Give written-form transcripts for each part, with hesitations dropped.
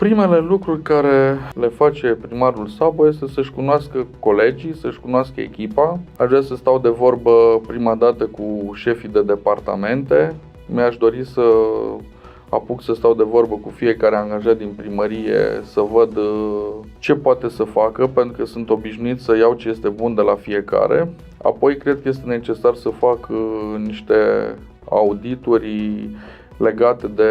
Primele lucruri care le face primarul Sabo este să-și cunoască colegii, să-și cunoască echipa. Aș vrea să stau de vorbă prima dată cu șefii de departamente. Mi-aș dori să apuc să stau de vorbă cu fiecare angajat din primărie, să văd ce poate să facă, pentru că sunt obișnuit să iau ce este bun de la fiecare. Apoi cred că este necesar să fac niște audituri legate de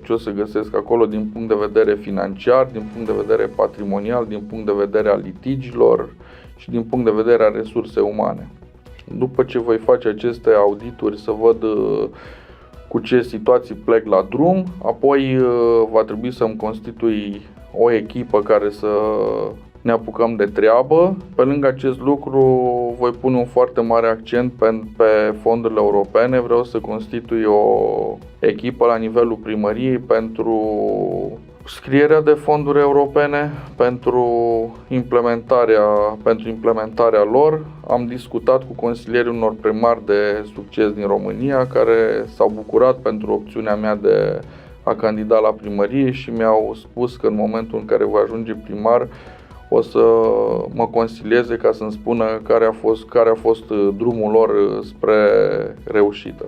ce o să găsesc acolo din punct de vedere financiar, din punct de vedere patrimonial, din punct de vedere al litigiilor și din punct de vedere a resurse umane. După ce voi face aceste audituri să văd cu ce situații plec la drum, apoi va trebui să-mi constitui o echipă care să ne apucăm de treabă. Pe lângă acest lucru voi pune un foarte mare accent pe fondurile europene. Vreau să constitui o echipă la nivelul primăriei pentru scrierea de fonduri europene, pentru implementarea lor. Am discutat cu consilierii unor primari de succes din România care s-au bucurat pentru opțiunea mea de a candida la primărie și mi-au spus că în momentul în care voi ajunge primar o să mă consilieze ca să-mi spună care a fost drumul lor spre reușită.